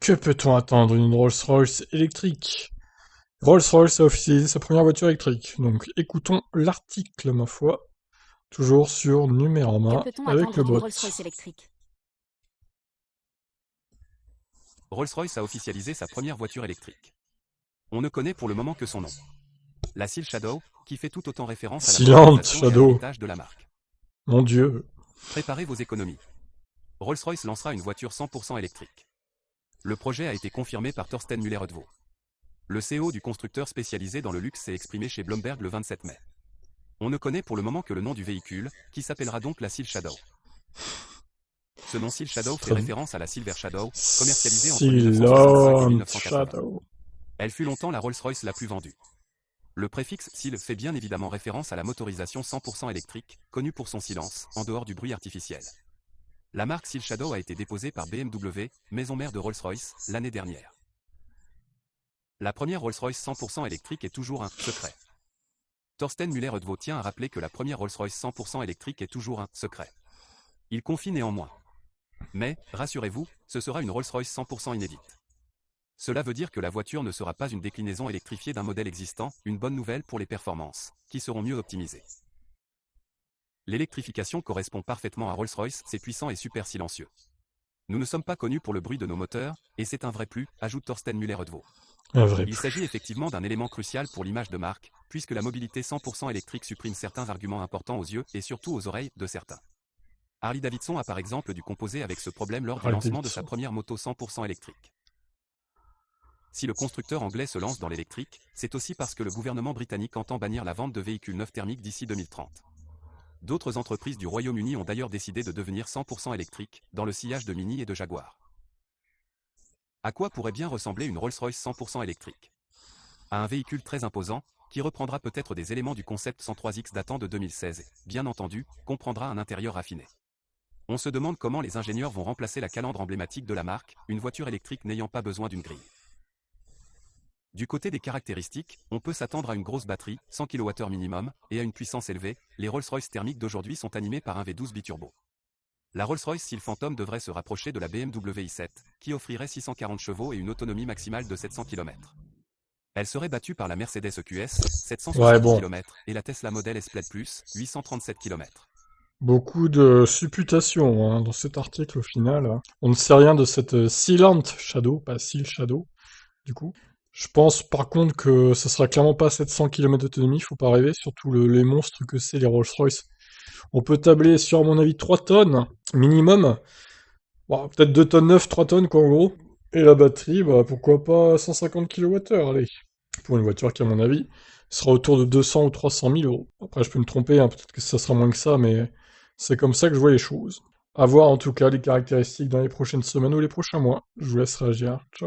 Que peut-on attendre d'une Rolls-Royce électrique? Rolls-Royce a officialisé sa première voiture électrique. Donc écoutons l'article, ma foi. Toujours sur Que Numérama peut-on avec le attendre d'une bot. Rolls-Royce électrique? Rolls-Royce a officialisé sa première voiture électrique. On ne connaît pour le moment que son nom. La Seal Shadow, qui fait tout autant référence à la Silent motorisation et à Shadow. l'héritage de la marque. Mon dieu. Préparez vos économies. Rolls-Royce lancera une voiture 100% électrique. Le projet a été confirmé par Thorsten Müller-Ödvå. Le CEO du constructeur spécialisé dans le luxe s'est exprimé chez Bloomberg le 27 mai. On ne connaît pour le moment que le nom du véhicule, qui s'appellera donc la Seal Shadow. Ce nom Seal Shadow fait référence à la Silver Shadow, commercialisée entre 1965 et Silent 1980. Shadow. Elle fut longtemps la Rolls-Royce la plus vendue. Le préfixe Seal fait bien évidemment référence à la motorisation 100% électrique, connue pour son silence, en dehors du bruit artificiel. La marque Seal Shadow a été déposée par BMW, maison mère de Rolls-Royce, l'année dernière. La première Rolls-Royce 100% électrique est toujours un secret. Thorsten Müller-Ödvå tient à rappeler que la première Rolls-Royce 100% électrique est toujours un secret. Il confie néanmoins. Mais, rassurez-vous, ce sera une Rolls-Royce 100% inédite. Cela veut dire que la voiture ne sera pas une déclinaison électrifiée d'un modèle existant, une bonne nouvelle pour les performances, qui seront mieux optimisées. L'électrification correspond parfaitement à Rolls-Royce, c'est puissant et super silencieux. Nous ne sommes pas connus pour le bruit de nos moteurs, et c'est un vrai plus, ajoute Thorsten Müller-Ödvå. Un vrai Il plus. s'agit effectivement d'un élément crucial pour l'image de marque, puisque la mobilité 100% électrique supprime certains arguments importants aux yeux et surtout aux oreilles de certains. Harley-Davidson a par exemple dû composer avec ce problème lors du lancement de sa première moto 100% électrique. Si le constructeur anglais se lance dans l'électrique, c'est aussi parce que le gouvernement britannique entend bannir la vente de véhicules neufs thermiques d'ici 2030. D'autres entreprises du Royaume-Uni ont d'ailleurs décidé de devenir 100% électriques, dans le sillage de Mini et de Jaguar. À quoi pourrait bien ressembler une Rolls-Royce 100% électrique? À un véhicule très imposant, qui reprendra peut-être des éléments du concept 103X datant de 2016 et, bien entendu, comprendra un intérieur raffiné. On se demande comment les ingénieurs vont remplacer la calandre emblématique de la marque, une voiture électrique n'ayant pas besoin d'une grille. Du côté des caractéristiques, on peut s'attendre à une grosse batterie, 100 kWh minimum, et à une puissance élevée. Les Rolls-Royce thermiques d'aujourd'hui sont animés par un V12 biturbo. La Rolls-Royce Seal Phantom devrait se rapprocher de la BMW i7, qui offrirait 640 chevaux et une autonomie maximale de 700 km. Elle serait battue par la Mercedes EQS, 760 km, et la Tesla Model S Plaid Plus, 837 km. Beaucoup de supputations dans cet article au final. On ne sait rien de cette Silent Shadow, pas Seal Shadow, du coup. Je pense par contre que ça sera clairement pas 700 km d'autonomie, faut pas rêver, surtout les monstres que c'est les Rolls-Royce. On peut tabler sur, à mon avis, 3 tonnes minimum. Bon, peut-être 2 tonnes 9, 3 tonnes quoi en gros. Et la batterie, bah pourquoi pas 150 kWh, allez. Pour une voiture qui, à mon avis, sera autour de 200 ou 300 000 euros. Après, je peux me tromper, hein, peut-être que ça sera moins que ça, mais c'est comme ça que je vois les choses. À voir en tout cas les caractéristiques dans les prochaines semaines ou les prochains mois. Je vous laisse réagir. Ciao.